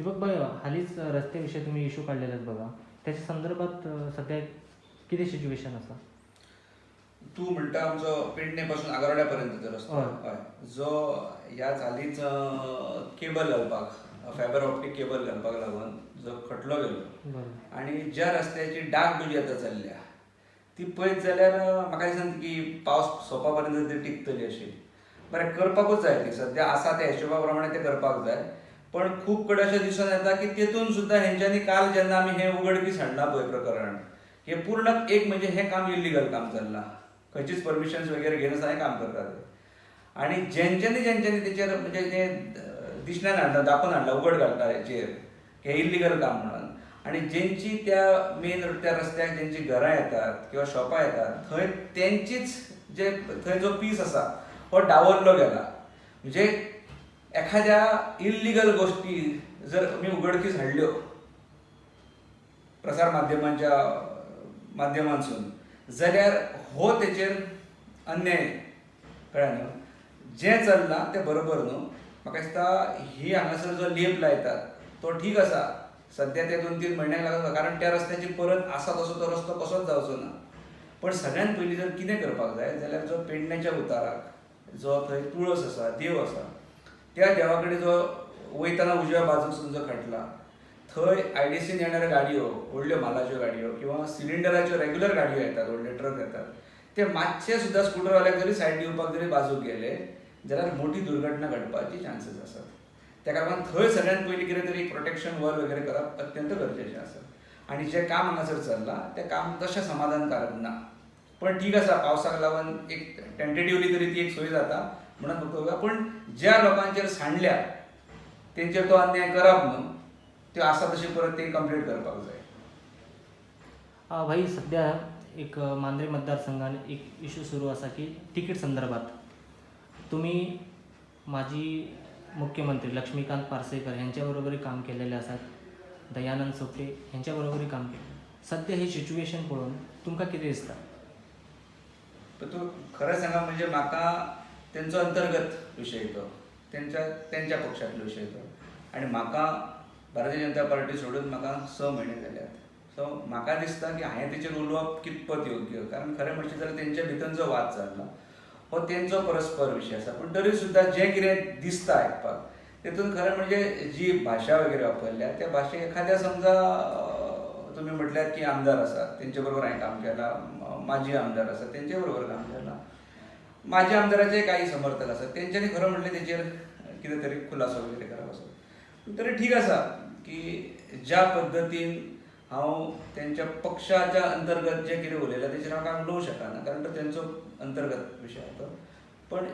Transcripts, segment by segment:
दीपक भाई, हालीच रस्त्याविषयी तुम्ही इश्यू काढलेले आहेत बघा, त्याच्या संदर्भात सध्या किती सिच्युएशन असा? तू म्हणटा आमचो पेडणे पासून आगरवाड्यापर्यंतचो रस्तो हय. हय जो ह्या चालीच केबल घालपाक फायबर ऑप्टीक केबल घालपाक लागून जो खटलो गेलो बरोबर. आणि ज्या रस्त्याची डागडुजी आतां चल्ल्या ती पळयत जाल्यार म्हाका दिसता की पावस सोंपा पर्यंत ती टिकतली अशी. बरें, करपाकूच जाय ती सद्या आसा त्या हिशोबा प्रमाणे ते करपाक जाय. पण खूब कडेन अशें दिसून येता की तेतून सुद्दां हेंच्यांनी काल जेन्ना आमी हें उगडकीस हाडलां पळय प्रकरण, हें पूर्ण एक म्हणजे हें काम इल्लिगल काम चल्लां. खंयचीच परमिशन्स वगैरे घेनासतना हें काम करता ते. आनी ज्यांच्यांनी तेचेर म्हणजे तें दिश्ण्यान हाडलां, दाखोवन हाडलां उगड घालता हेचेर हें इल्लिगल काम म्हणून, आनी जेंची त्या मेन त्या रस्त्याक जेंची घरां येतात किंवा शॉपां येतात थंय तेंचीच जे थंय जो पीस आसा हो डावरलो गेला. म्हणजे एखाद्या इल्लिगल गोश्टी जर आमी उगडकीस हाडल्यो प्रसार माध्यमांच्या माध्यमांसून जाल्यार हो तेचेर अन्याय. कळ्ळें न्हू? जें चल्लां तें बरोबर न्हू. म्हाका दिसता ही हांगासर जो लेप लायतात तो ठीक आसा. सद्या ते 2-3 म्हयन्याक लागून, कारण त्या रस्त्याची परत आसा तसो तो रस्तो कसोच जावचो ना. पण सगळ्यांत पयलीं जर कितें करपाक जाय जाल्यार जो पेडण्याच्या उताराक जो थंय तुळस आसा, देव आसा, त्या देवा कडेन जो वयतना उजव्या बाजूकसून जो खटला थंय आयडीसीन येणाऱ्यो गाडयो, व्हडल्यो म्हालाच्यो गाडयो किंवा सिलिंडराच्यो रेग्युलर गाडयो येतात, व्हडले ट्रक येतात, ते मातशे सुद्दां स्कूटरवाल्याक जरी सायड दिवपाक जरी बाजूक गेले जाल्यार मोठी दुर्घटना घडपाची चान्सीस आसात. त्या कारणान थंय सगळ्यांत पयलीं कितें तरी प्रोटेक्शन वॉल वगैरे करप अत्यंत गरजेचें आसा. आनी जें काम हांगासर चल्लां तें काम तशें समाधानकारक ना. पण ठीक आसा, पावसाक लागून एक टेंटेटिवली तरी ती एक सोय जाता म्हणून फक्त. पूण ज्या लोकांचेर सांडल्या तेंचेर तो अन्याय करप न्हू, त्यो आसा तशी परत ती कंप्लीट करपाक जाय. भाई, सध्या एक मांद्रे मतदारसंघान एक इश्यू सुरू असा की तिकीट संदर्भात तुम्ही माजी मुख्यमंत्री लक्ष्मीकांत पार्सेकर यांच्याबरोबरही काम केलेले असतात, दयानंद सोपटे यांच्याबरोबरही काम केलं. सध्या ही सिच्युएशन पळोवन तुमकां कितें दिसता? पण तूं खरें सांगा म्हणजे म्हाका तेंचो अंतर्गत विशय तो, तेंच्या पक्षांतलो विशय तो. आनी म्हाका भारतीय जनता पार्टी सोडून म्हाका 6 म्हयने जाल्यात. सो म्हाका दिसता की हांवें तेचेर उलोवप कितपत योग्य. कारण खरें म्हणचें जाल्यार तेंच्या भितर जो वाद चल्ला हो तेंचो परस्पर विशय आसा. पूण तरी सुद्दां जें कितें दिसता आयकपाक तेतून खरें म्हणजे जी भाशा वगैरे वापरल्या त्या भाशेक एखाद्या समजा तुमी म्हटल्यार की आमदार आसात तेंचे बरोबर हांवें काम केलां, माजी आमदार आसात तेंचे बरोबर काम केलां, माजी आमदाराचे काही समर्थक आसात तेंच्यांनी खरें म्हणलें तेचेर कितें तरी खुलासो वगैरे करप आसा. पूण तरी ठीक आसा की ज्या पद्दतीन हांव तेंच्या पक्षाच्या अंतर्गत जें कितें उलयलां तेचेर हांव कांय उलोवंक शकना, कारण तो तेंचो अंतर्गत विशय तो. पण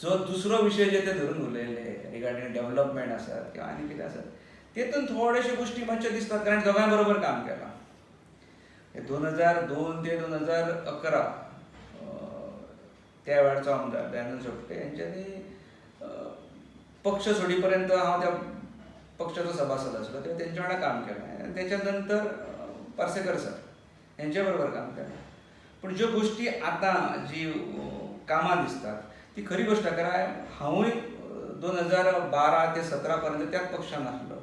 जो दुसरो विशय जे ते धरून उलयले रिगार्डींग डेव्हलपमेंट आसात किंवा आनी कितें आसात तेतून थोड्याश्यो गोश्टी मातश्यो दिसतात, कारण दोगांय बरोबर काम केलां. 2002 ते 2011 त्या वेळाचो आमदार दयानंद सोपटे यांच्यांनी पक्ष सोडी पर्यंत हांव त्या पक्षाचो सभासद आसलो तेन्ना तेंच्या वांगडा काम केलें. आनी तेच्या नंतर पार्सेकर सर हेंचे बरोबर काम केलें. पूण ज्यो गोश्टी आतां जी कामां दिसतात ती खरी गोश्ट. कारण हांवूय 2012 ते 17 पर्यंत त्याच पक्षान आसलो.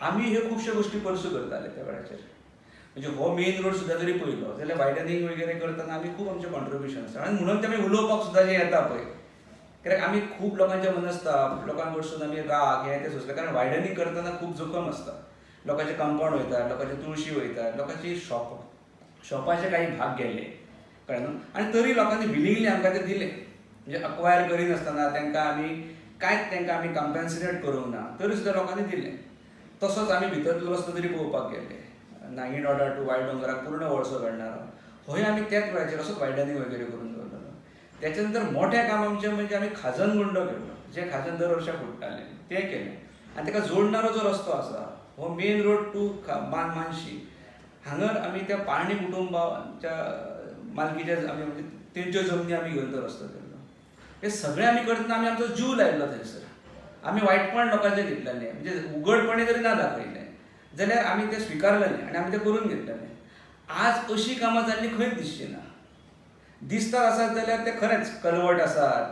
आमी ह्यो खुबश्यो गोश्टी परसू करताले त्या वेळाचेर. म्हणजे हो मेन रोड सुद्दां जरी पळयलो जाल्यार वायडनींग वगैरे करतना आमी खूब आमचें कॉन्ट्रिब्युशन आसा. आनी म्हणून ते आमी उलोवपाक सुद्दां जें येता पळय, कित्याक आमी खूब लोकांचे मनस्ताप, लोकां कडसून आमी राग हें तें सोंसलें. कारण वायडनींग करतना खूब जोखम आसता. लोकांचे कंपाउंड वयता, लोकांची तुळशी वयता, लोकांची शॉपाचे काही भाग गेले, कळ्ळें न्हू. आनी तरी लोकांनी विलिंगली आमकां ते दिले. म्हणजे अक्वायर करिनासतना तांकां आमी कांयच तांकां आमी कॉम्पेन्सेट करूंक ना, तरी सुद्दां लोकांनी दिलें. तसोच आमी भितरलो रस्तो तरी पळोवपाक गेले. इन ऑर्डर टू वायट डोंगराक पूर्ण वळसो घडणारो होय आमी त्याच वेळाचेर असोच वायडनींग वगैरे करून दवरलेलो. त्याच्या नंतर मोठें काम आमचें म्हणजे आमी खाजन गुंडो केलो. जे खाजन दर वर्सा फुट्टाले तें केलें. आनी ताका जोडणारो जो रस्तो आसा हो मेन रोड टू मानशी, हांगर आमी त्या पाळणी कुटुंबाच्या मालकीच्या आमी म्हणजे तेंच्यो जमनी आमी घेवन तो रस्तो केल्लो. हे सगळें आमी करतना आमी आमचो जीव लायिल्लो थंयसर. आमी वायटपण लोकांचें घेतलेलें, म्हणजे उघडपणी जरी ना दाखयलें जाल्यार आमी तें स्विकारलेलें आनी आमी तें करून घेतलेलें. आज अशीं कामां जाल्लीं खंयच दिसचीं ना. दिसतात आसात जाल्यार ते खरेंच कलवट आसात,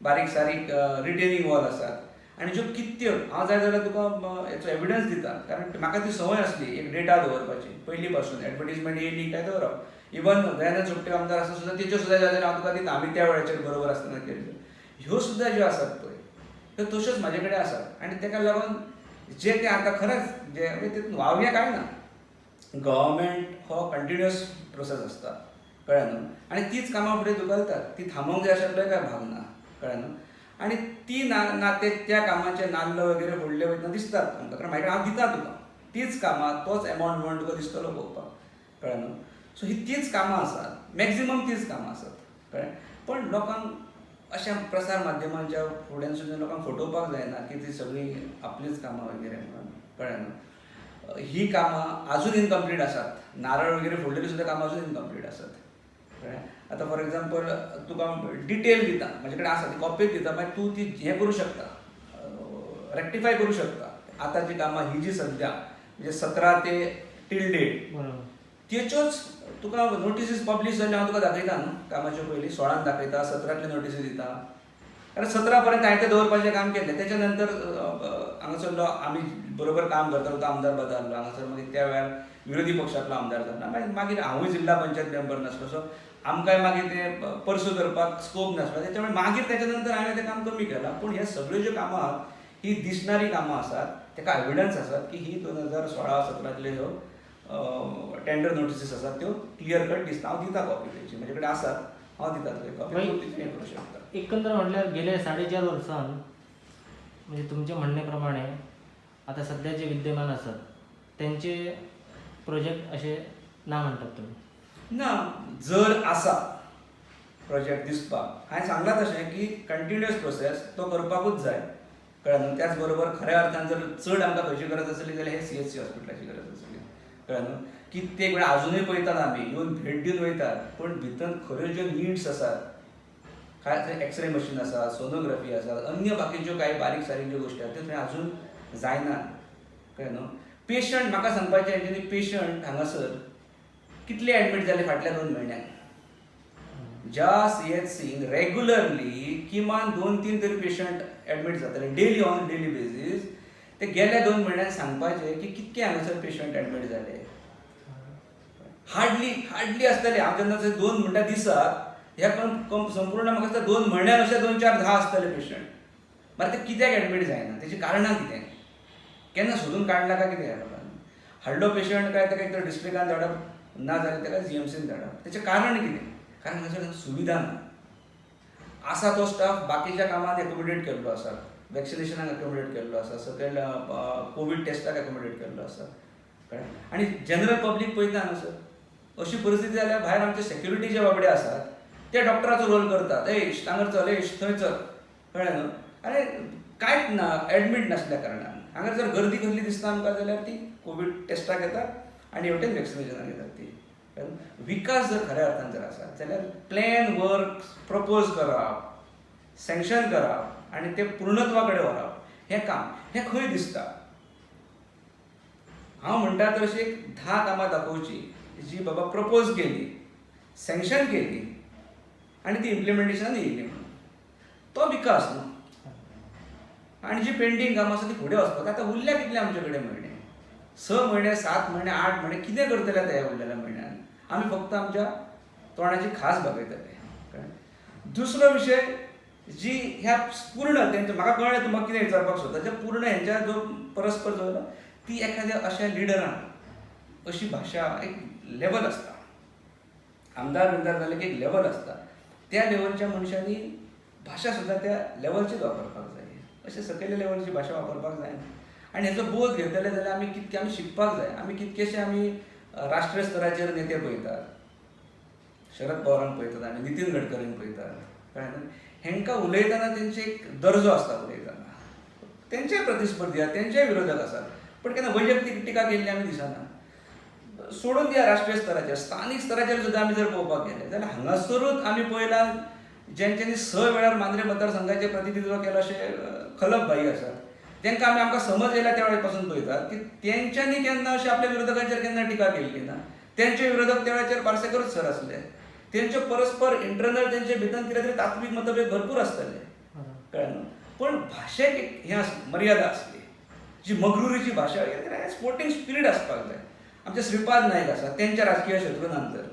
बारीक सारीक रिटेनिंग वॉल आसात. आनी ज्यो कित्यो हांव जाय जाल्यार तुका हेचो एविडन्स दिता, कारण म्हाका ती संवय आसली एक डेटा दवरपाची पयलीं पासून. एडवर्टिजमेंट येयली काय दवरप. इवन दयानंद सोपटे आमदार आसा सुद्दां तेच्यो सुद्दां जाल्यार हांव तुका दिता, आमी त्या वेळाचेर बरोबर आसतना केल्ल्यो. ह्यो सुद्दां ज्यो आसात पळय त्यो तश्योच म्हाजे कडेन आसात. आनी ताका लागून जे ते आतां खरेंच जे तितून वावगें कांय ना. गव्हर्मेंट हो कंटिन्युअस प्रोसेस आसता, कळ्ळें न्हू. आनी तीच कामां फुडें धुकलतात. ती थांबोवंक जाय अशेंय काय भाग ना, कळ्ळें न्हू. आनी ती ना त्या कामाचे नाल्ल वगैरे फोडले वयतना दिसतात आमकां, कारण मागीर हांव दिता तुका तीच कामां तोच एमावंट म्हणून तुका दिसतलो पळोवपाक, कळ्ळें न्हू. सो ही तीच कामां आसात, मॅक्झिमम तीच कामां आसात, कळ्ळें. पण लोकांक अशा प्रसार माध्यमांच्या फुड्यान सुद्दां लोकांक फटोवपाक जायना की ती सगळीं आपलीच कामां वगैरे म्हणून, कळ्ळें न्हू. ही कामां आजून इनकम्प्लीट आसात. नारळ वगैरे फोडलेली सुद्दां कामां आजून इनकम्प्लीट आसात, कळ्ळें. आतां फॉर एग्जाम्पल तुका डिटेल दिता, म्हाजे कडेन आसा ती कॉपी दिता, मागीर तूं ती हें करूं शकता, रेक्टिफाय करूं शकता. आतांची कामां ही जी सद्या म्हणजे 17 ते टील डेट तेच्योच तुका नोटिसीस पब्लीश जाल्यो हांव तुका दाखयता न्हू. कामाच्यो पयलीं 16 दाखयता, 17तल्यो नोटिसी दिता. कारण 17 पर्यंत हांवें तें दवरपाचें काम केल्लें. तेच्या नंतर हांगासरलो आमी बरोबर काम करतालो तो आमदार बदललो. हांगासर मागीर त्या वेळार विरोधी पक्षांतलो आमदार जालो. मागीर हांवूय जिल्ला पंचायत मेंबर नासलो, सो आमकांय मागीर तें परसू करपाक स्कोप नासलो. त्याच्या मुळे मागीर तेच्या नंतर हांवें तें काम कमी केलां. पूण ह्यो सगळ्यो ज्यो कामां आसात ही दिसणारी कामां आसात. ताका एविडन्स आसात की ही 2016-17तल्यो ह्यो टेंडर नोटिसीस आसात त्यो क्लियर कट दिसता. हांव दिता कॉपी तेची, म्हजे कडेन आसात, हांव दिता तुका कॉपी, हें करूं शकता. एकंदर म्हटल्यार गेले 4.5 वर्सान म्हणजे तुमच्या म्हणण्याप्रमाणे आता सध्या जे विद्यमान असतात त्यांचे प्रोजेक्ट असे ना म्हणतात तुम्ही? ना, जर आसा प्रोजेक्ट दिसपाक, हांवें सांगलां तशें की कंटिन्युअस प्रोसेस तो करपाकूच जाय, कळ्ळें न्हू. त्याच बरोबर खऱ्या अर्थान जर चड आमकां खंयची गरज आसली जाल्यार हे CHC हॉस्पिटलाची गरज आसली, कळ्ळें न्हू. कित्येक वेळा अजूनय पळयतात आमी, येवन भेट दिवन वयतात, पण भितर खऱ्यो ज्यो निड्स आसात, काय थंय एक्सरे मशीन आसा, सोनोग्राफी आसा, अन्य बाकीच्यो कांय बारीक सारीक ज्यो गोश्टी आसात त्यो थंय अजून जायना, कळ्ळें न्हू. पेशंट म्हाका सांगपाचें हेंच्यांनी, पेशंट हांगासर कितले एडमीट जाले फाटल्या 2 म्हयन्यांत. ज्या CHCन रेग्युलरली किमान 2-3 तरी पेशंट एडमीट जाताले डेली ऑन डेली बेजीस. ते गेल्या 2 म्हयन्यांत सांगपाचे की कितके हांगासर पेशंट एडमीट जाले. हार्डली आसतले. हांव जेन्ना 2 म्हणटा दिसाक, ह्या संपूर्ण म्हाका दिसता 2 म्हयन्यान अशे 2-4-10 आसतले पेशंट. मागीर ते कित्याक एडमीट जायना, तेची कारणां कितें, केन्ना सोदून काडला काय कितें ह्या लोकांनी. हाडलो पेशंट काय ताका एक तर डिस्ट्रिक्टान धाडप, ना जाल्यार ताका GMCन धाडप. तेचें कारण कितें, कारण हांगासर सुविधा ना. आसा तो स्टाफ बाकीच्या कामांत एकोमोडेट केल्लो आसा, वॅक्सिनेशनाक एकोमोडेट केल्लो आसा, सकयल कोवीड टेस्टाक एकोमोडेट केल्लो आसा, कळ्ळें. आनी जनरल पब्लीक पळयता हांगासर. अशी परिस्थिती जाल्यार भायर आमचे सेक्युरिटी जे बाबडे आसात ते डॉक्टराचो रोल करतात. हांगर चल, थंय चल, कळ्ळें न्हू. आनी कांयच ना, एडमीट नासल्या कारणान. हांगर जर गर्दी कसली दिसता आमकां जाल्यार ती कोवीड टेस्टाक येतात आनी हेवटेन वॅक्सिनेशनाक येतात ती. विकास जर खऱ्या अर्थान जर आसा जाल्यार प्लॅन वर्क प्रपोज करप, सँक्शन करप आनी ते पूर्णत्वा कडेन व्हरप हें काम, हें खंय दिसता. हांव म्हणटा तर अशी 10 कामां दाखोवची जी बाबा प्रपोज केली, सँक्शन केली आनी ती इम्प्लिमेंटेशनान येयली म्हणून. तो विकास न्हू. आनी जी पेंडींग कामां आसा ती फुडें वचपाक आतां उरल्या कितले आमचे कडेन म्हयने, 6 म्हयने, 7 म्हयने, 8 म्हयने कितें करतले आतां ह्या उरलेल्या म्हयन्यान. आमी फक्त आमच्या तोंडाची खास बगयतले. दुसरो विशय जी ह्या पूर्ण तेंच्या, म्हाका कळ्ळें तूं म्हाका कितें विचारपाक सोदता, जे पूर्ण हेंच्या जो परस्पर जो ती एखाद्या अशा लिडरान अशी भाशा एक लेवल आसता. आमदार जाले की एक लेवल आसता. त्या लेवलच्या मनशांनी भाशा सुद्दां त्या लेवलचीच वापरपाक जाय. अशें सकयल्या लेवलची भाशा वापरपाक जायना. आनी हेचो बोध घेतले जाल्यार आमी कितके आमी शिकपाक जाय. आमी कितकेशे आमी राष्ट्रीय स्तराचेर नेते पळयतात, शरद पवारांक पळयतात, आमी नितीन गडकरींक पळयतात, कळ्ळें न्हू. हेंकां उलयतना तेंचे एक दर्जो आसता उलयतना. तेंचेय प्रतिस्पर्धी आसात, तेंचेय विरोधक आसात, पण केन्ना वैयक्तीक टिका केल्ली आमी दिसना. सोडून दिया राष्ट्रीय स्तराचेर, स्थानीक स्तराचेर सुद्दां आमी जर पळोवपाक गेले जाल्यार हांगासरूच आमी पळयलां जेंच्यांनी 6 वेळार मांद्रे मतदारसंघाचें प्रतिनिधित्व केलां अशे खलप भाई आसात. तांकां आमकां समज येयल्या त्या वेळार पासून पळयतात की तेंच्यांनी केन्ना अशें आपल्या विरोधकांचेर केन्ना टिका केल्ली ना. तेंचे विरोधक त्या वेळाचेर पार्सेकरूच सर आसले. तेंचे परस्पर इंटरनल तेंचे भितर कितें तरी तात्वीक मतभेद भरपूर आसतले, कळ्ळें न्हू. पण भाशेक एक हें मर्यादा आसली, जी मगरुरीची भाशा स्पोर्टिंग स्पिरीट आसपाक जाय. आमचे श्रीपाद नायक आसा, तेंच्या राजकीय शत्रू नंतर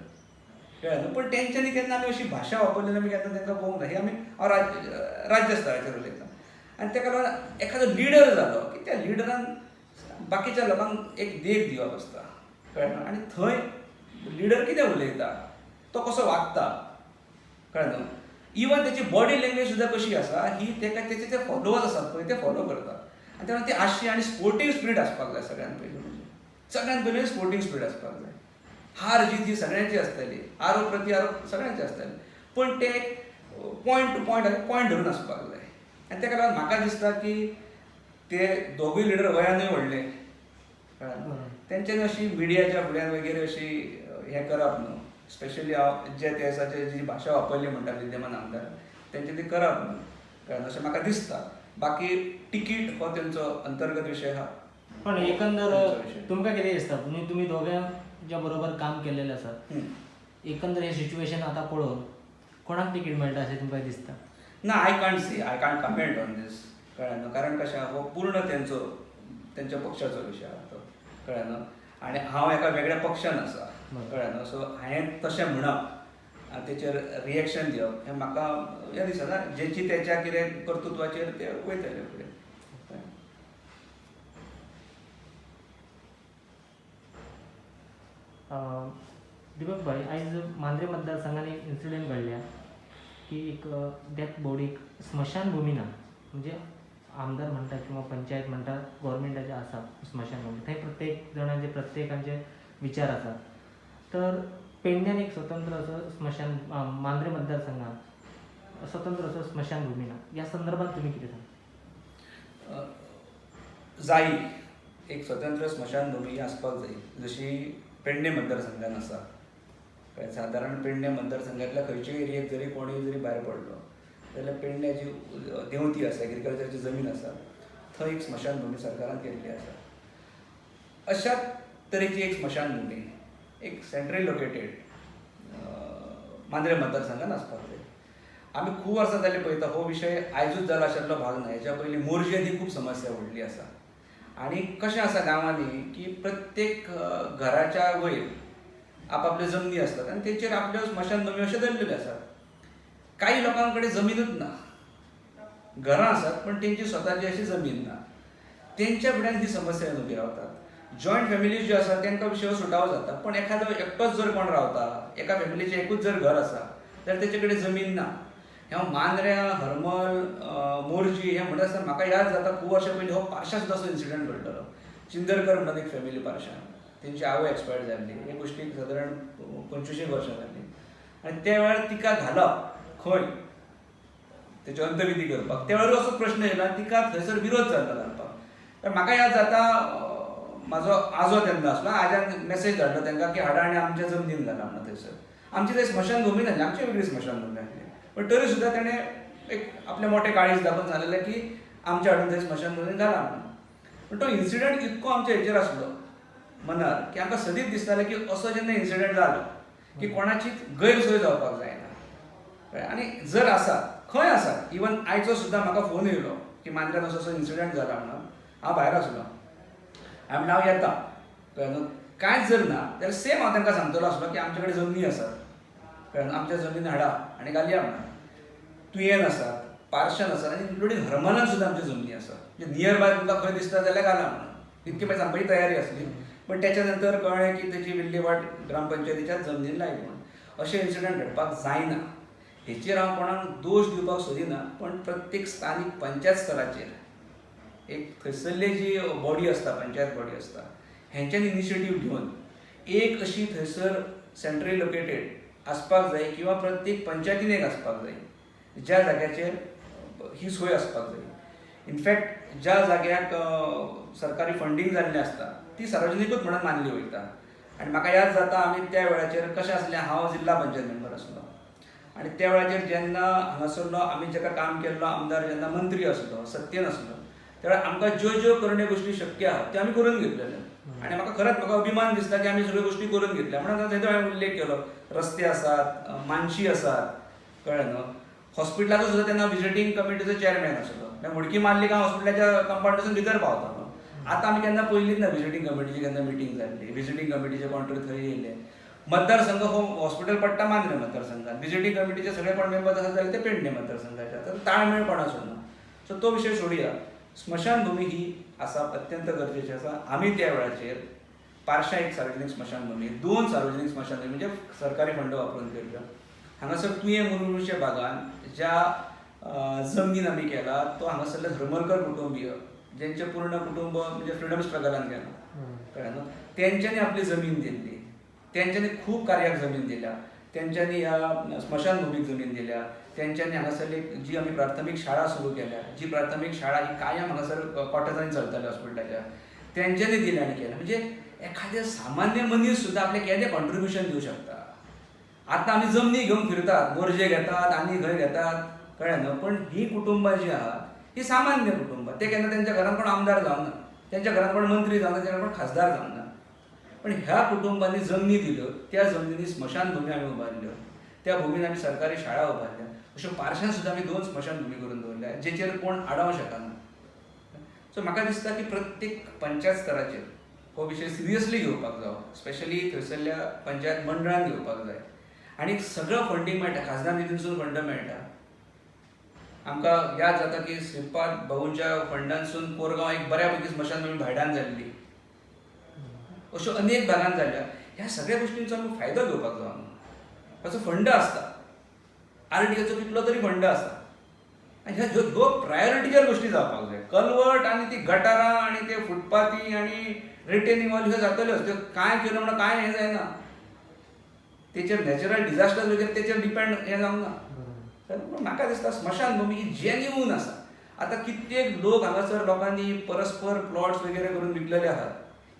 कळ्ळें न्हू, पण तेंच्यांनी केन्ना आमी अशी भाशा वापरलेली आमी केन्ना तांकां पळोवंक ना. ही आमी हांव राज्य स्तराचेर उलयतां. आनी ताका लागून एखादो लिडर जालो की त्या लिडरान बाकीच्या लोकांक एक देख दिवप आसता, कळ्ळें न्हू. आनी थंय लिडर कितें उलयता, तो कसो वागता, कळ्ळें न्हू. इवन तेची बॉडी लँग्वेज सुद्दां कशी आसा ही तेका तेचे जे फॉलोवर्स आसात पळय ते फॉलो करतात. आनी तेन्ना ती आशशी आनी स्पोर्टिंग स्पिरीट आसपाक जाय सगळ्यांत पयलीं. म्हणजे सगळ्यांत पयलीं स्पोर्टिंग स्पिरीट आसपाक जाय. हार जीत ही सगळ्यांची आसतली, आरोप प्रती आरोप सगळ्यांची आसतली, पण ते पॉयंट टू पॉयंट धरून आसपाक जाय. आनी ताका लागून म्हाका दिसता की ते दोगूय लिडर वयानूय व्हडले, तेंच्यांनी अशी मिडियाच्या फुड्यान वगैरे अशी हें करप न्हू. स्पेशली हांव जे ते आसा जी भाशा वापरली म्हणटा विद्यमान आमदार, तेंचे ती करप न्हू, कळ्ळें अशें म्हाका दिसता. बाकी तिकीट हो तेंचो अंतर्गत विशय आहा. पण एकंदर तुमकां कितें दिसता, तुमी दोगांच्या बरोबर काम केलेलें आसात, एकंदर हें सिच्युएशन आतां पळोवन कोणाक तिकीट मेळटा अशें तुमकां दिसता? ना, आय कांट कमेंट ऑन दीस, कळ्ळें न्हू. कारण कशें हो पूर्ण तेंच्या पक्षाचो विशय आहा तो, कळ्ळें न्हू. आनी हांव एका वेगळ्या पक्षान आसा, कळ्ळें न्हू. सो हांवें तशें म्हणप आनी तेचेर रिएक्शन दिवप हें म्हाका हें दिसना. जेची तेच्या कितें कर्तुत्वाचेर ते वयतले फुडें. दिपक भाई, आयज मांद्रे मतदारसंघान एक इन्सिडेंट घडल्या की एक डेथ बॉडीक स्मशानभूमी ना. म्हणजे आमदार म्हणटा किंवा पंचायत म्हणटा गव्हर्मेंटाचे आसा स्मशानभूमी, थंय प्रत्येक जाणांचे प्रत्येकांचे विचार आसात. तर पेडण्यान एक स्वतंत्र असो स्मशान, मांद्रे मतदारसंघात स्वतंत्र असो स्मशानभूमी ना. ह्या संदर्भात तुमी कितें सांगता? जायी एक स्वतंत्र स्मशानभूमी आसपाक जाय, जशी पेडणे मतदारसंघान आसा. कळ्ळें. सादारण पेडणे मतदारसंघांतल्या खंयच्याय एरियेक जरी कोणूय जरी भायर पडलो जाल्यार पेडण्याची देंवती आसा, एग्रीकल्चरची जमीन आसा, थंय एक स्मशानभूमी सरकारान केल्ली आसा. अशा तरेची एक स्मशानभूमी एक सेंट्रली लोकेटेड मांद्रे मतदारसंघान आसपाक जाय. आमी खूब वर्सां जालीं पळयता हो विशय आयजूच जाला आशिल्लो भाग ना. हेच्या पयलीं मोरजेन ही खूब समस्या व्हडली आसा. आनी कशें आसा गांवांनी की प्रत्येक घराच्या वयर आपआपल्यो जमनी आसतात आनी तेचेर आपल्यो स्मशानभूमी अश्यो धरलेल्यो आसात. काही लोकां कडेन जमीनूच ना, घरां आसात पण तेंची स्वताची अशी जमीन ना. तेंच्या फुड्यान ही समस्या येवन उबी रावतात. जॉयंट फॅमिलीज ज्यो आसा तांकां विशय सुटावो जाता, पण एखादो एकटोच जर कोण रावता, एका फॅमिलीचें एकूच जर घर आसा जाल्यार तेचे कडेन जमीन ना. हांव मांद्र्या, हरमल, मोरजी हें म्हणटा आसतना म्हाका याद जाता खूब वर्सां पयलीं हो पार्शा सुद्दां असो इन्सिडंट घडलेलो. चिंदरकर म्हणून एक फॅमिली पार्शान, तेंची आवय एक्सपायर जाल्ली. हे गोश्टीक सादारण 25 वर्सां जाल्ली. आनी त्या वेळार तिका घालप खंय तेचे अंतविधी करपाक, त्या वेळार असो प्रश्न येयलो आनी तिका थंयसर विरोध जाल्लो घालपाक. तर म्हाका याद जाता म्हाजो आजो तेन्ना आसलो, आज्यान मॅसेज धाडलो तांकां की हाडा आनी आमच्या जमनीन घाला म्हणून. थंयसर आमची थंय स्मशानभूमी नासली, आमची वेगळी स्मशानभूमी आसली. पण तरी सुद्दां ताणें एक आपलें मोठें काळीज दाखोवन सांगलेलें की आमच्या हाडून थंय स्मशानभूमीन घाला म्हणून. पण तो इन्सिडंट इतको आमच्या हेचेर आसलो मनार की आमकां सदींच दिसतालें की असो जेन्ना इन्सिडंट जालो की कोणाची गैरसोय जावपाक जायना. आनी जर आसा खंय आसा, इवन आयचो सुद्दां म्हाका फोन येयलो की मांद्र्यान असो इन्सिडंट जाला म्हणून. हांव भायर आसलो, हांवें म्हणलें हांव येता, कळ्ळें न्हू. कांयच जर ना जाल्यार सेम हांव तांकां सांगतलो आसलो की आमचे कडेन जमनी आसात, कळ्ळें न्हू, आमच्या जमनीन हाडा आनी घालया म्हणून. तुयेन आसात, पार्शान आसात आनी इन्क्लुडींग हरमलान सुद्दां आमच्यो जमनी आसात. म्हणजे नियर बाय तुमकां खंय दिसता जाल्यार घाला म्हणून. इतकी पळय सांगपाची तयारी आसली. पण त्याच्या नंतर कळ्ळें की तेची विल्लेवाट ग्रामपंचायतीच्याच जमनीन लायली म्हणून. अशें इन्सिडंट घडपाक जायना. हेचेर हांव कोणाक दोश दिवपाक सोदिना, पण प्रत्येक स्थानीक पंचायत स्तराचेर एक थंयसरली जी बॉडी आसता, पंचायत बॉडी आसता, हेंच्यांनी इनिशिएटीव घेवन एक अशी थंयसर सेंट्रली लोकेटेड आसपाक जाय किंवा प्रत्येक पंचायतीन एक आसपाक जाय ज्या जाग्याचेर ही सोय आसपाक जाय. इनफॅक्ट ज्या जाग्याक सरकारी फंडींग जाल्लें आसता ती सार्वजनिकूच म्हणून मानली वयता. आनी म्हाका याद जाता आमी त्या वेळाचेर कशें आसलें, हांव जिल्ला पंचायत मेंबर आसलो आनी त्या वेळाचेर जेन्ना हांगासरलो आमी जाका काम केल्लो आमदार जेन्ना मंत्री आसलो, सत्तेन आसलो, त्या वेळार आमकां ज्यो ज्यो करण्यो गोश्टी शक्य आहात त्यो आमी करून घेतलेल्यो. आनी म्हाका अभिमान दिसता की आमी सगळ्यो गोश्टी करून घेतल्या. म्हणून थंय हांवें उल्लेख केलो, रस्ते आसात, मानशी आसात, कळ्ळें न्हू. हॉस्पिटलाचो सुद्दां तेन्ना विजिटींग कमिटीचो चेअरमॅन आसलो, उडकी मारली का हॉस्पिटलाच्या कंपाऊंडासून भितर पावता. आतां आमी केन्ना पयलींच ना विजिटींग कमिटीची केन्ना मिटींग जाल्ली, विजिटींग कमिटीचे कोण थंय येयले. मतदारसंघ हो हॉस्पिटल पडटा मांद्रे मतदारसंघात, विजिटींग कमिटीचे सगळे कोण मेंबर आसात जाल्यार ते पेडणे मतदारसंघाचे. तर ताळमेळ कोणाचो ना. सो तो विशय सोडया. स्मशानभूमी ही आसा अत्यंत गरजेची आसा. आमी त्या वेळाचेर पार्शा एक सार्वजनीक स्मशानभूमी, 2 सार्वजनीक स्मशानभूमी म्हणजे सरकारी फंड वापरून केल्ल्यो. हांगासर तुये मुरुमचे बागान ज्या जमनीन आमी केला तो हांगासरले हरमलकर कुटुंबीय ज्यांचे पूर्ण कुटुंब म्हणजे फ्रिडम स्ट्रगलान गेला, कळ्ळें न्हू. तेंच्यांनी आपली जमीन दिल्ली, तेंच्यांनी खूब कार्याक जमीन दिल्या, तेंच्यांनी ह्या स्मशानभूमीक जमीन दिल्या, तेंच्यांनी हांगासरली जी आमी प्राथमीक शाळा सुरू केल्या, जी प्राथमीक शाळा ही कायम हांगासर कॉटेजांनी चलताली हॉस्पिटलाच्या, तेंच्यांनी दिल्या आनी केल्या. म्हणजे एखादे सामान्य मनीस सुद्दां आपलें केदें कॉन्ट्रिब्युशन दिवंक शकता. आतां आमी जमनी घेवन फिरतात, मोर्जे घेतात, आनी खंय घेतात, कळ्ळें न्हू. पण ही कुटुंबां जी आहा ही सामान्य कुटुंबां. ते केन्ना तेंच्या घरान कोण आमदार जावना, तेंच्या घरान कोण मंत्री जावना, तेंच्या कोण खासदार जावना. पण ह्या कुटुंबांनी जमनी दिल्यो, त्या जमनींनी स्मशानभूमी आमी उबारल्यो, त्या भुमीन आमी सरकारी शाळा उबारल्या. अश्यो पार्शान सुद्दां आमी 2 स्मशानभूमी करून दवरल्या जेचेर कोण आडावंक शकना. सो म्हाका दिसता की प्रत्येक पंचायत स्तराचेर हो विशय सिरियसली घेवपाक जावो, स्पेशली थंयसरल्या पंचायत मंडळान घेवपाक जाय. आनी सगळो फंडींग मेळटा, खासदार निधीनसून फंड मेळटा. आमकां याद जाता की श्रीपाद भाऊंच्या फंडांसून कोरगांव एक बऱ्यापैकी स्मशानभूमी भायल्यान जाल्ली. अश्यो अनेक भागांत जाल्ल्या. ह्या सगळ्या गोश्टींचो आमी फायदो घेवपाक जाय. ताचो फंड आसता, आरटीओचो कितलो तरी फंड आसा. आनी ह्यो प्रायोरिटीचेर गोश्टी जावपाक जाय. कलवट आनी ती गटारां आनी ते फुटपाथी आनी रिटेनिंग वॉल ह्यो जातल्योच. त्यो कांय केल्यो म्हणून कांय हें जायना. तेचेर नॅचरल डिजास्टर वगैरे तेचेर डिपेंड हें जावंक ना. पूण म्हाका दिसता स्मशानभूमी ही जेन्युइन आसा. आतां कित्येक लोक हांगासर लोकांनी परस्पर प्लॉट्स वगैरे करून विकलेले आहात.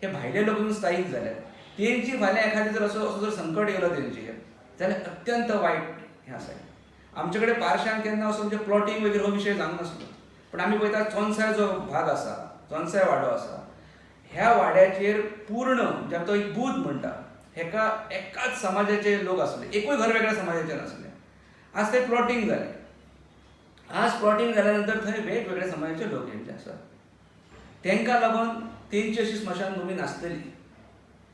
हे भायले लोक स्थायीक जाल्यात. तेंची फाल्यां एखादी जर असो जर संकट येयलो तेंचेर जाल्यार अत्यंत वायट हें आसा. आमचे कडेन पार्शान केन्ना असो म्हणजे प्लॉटिंग वगैरे हो विशय जावंक नासलो. पण आमी पळयता चोनसाय जो भाग आसा, चोनसाय वाडो आसा, ह्या वाड्याचेर पूर्ण म्हणजे तो एक बूथ म्हणटा हेका एकाच समाजाचे लोक आसले, एकूय घर वेगळ्या समाजाचे नासले. आज ते प्लॉटिंग जालें. आज प्लॉटिंग जाल्या नंतर थंय वेगवेगळ्या समाजाचे लोक येयल्ले आसात. तांकां लागून तेंची अशी स्मशानभूमी नासतली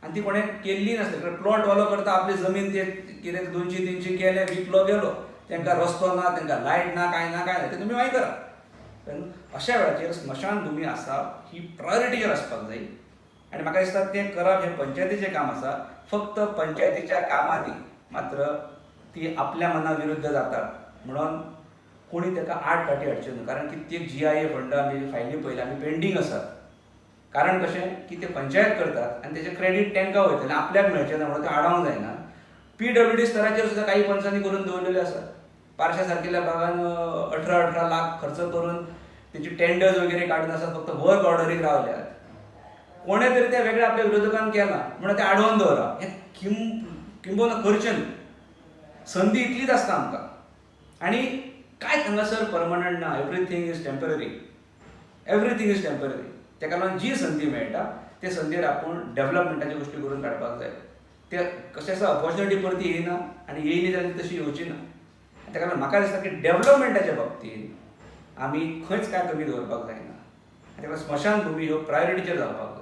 आनी ती कोणें केल्ली नासली. प्लॉट वालो करता आपली जमीन ते कितें 200-300 केले, विकलो गेलो, तांकां रस्तो ना, तांकां लायट ना, कांय ना, कांय ना, ते तुमी मागीर करा. अशा वेळाचेर स्मशानभूमी आसा ही प्रायोरिटीचेर आसपाक जाय. आनी म्हाका दिसता तें करप हें पंचायतीचें काम आसा. फक्त पंचायतीच्या कामांनी मात्र ती आपल्या मना विरुद्ध जातात म्हणून कोणी ताका आड काटी हाडचे न्हू. कारण कित्येक GIA फंड आमी फायली पयल्या आमी पेंडींग आसात. कारण कशें की ते पंचायत करतात आनी तेचें क्रेडीट तांकां वयतलें, आनी आपल्याक मेळचें ना म्हणून तें आडावंक जायना. PWD स्तराचेर सुद्दां काही पंचांनी करून दवरलेले आसात. पार्शा सारकेल्या भागान 18 लाख खर्च करून तेची टेंडर्स वगैरे काडून आसात, फक्त वर्क ऑर्डरीक रावल्यात. कोणें तरी त्या वेगळ्या आपल्या विरोधकान केलां म्हणून तें आडोवन दवरा. हें किंबोना करचें न्हू. संदी इतलीच आसता आमकां. आनी कांयच हांगासर परमनंट ना. Everything is temporary. Everything is temporary. ताका लागून जी संदी मेळटा ते संदीर आपूण डेव्हलपमेंटाच्यो गोश्टी करून काडपाक जाय. ते कशें आसा अपॉर्च्युनिटी परती येयना आनी येयली जाल्यार तशी येवची ना. ताका लागून म्हाका दिसता की डेव्हलपमेंटाच्या बाबतींत आमी खंयच कांय कमी दवरपाक जायना. ताका लागून स्मशानभूमी ह्यो प्रायोरिटीचेर जावपाक जाय.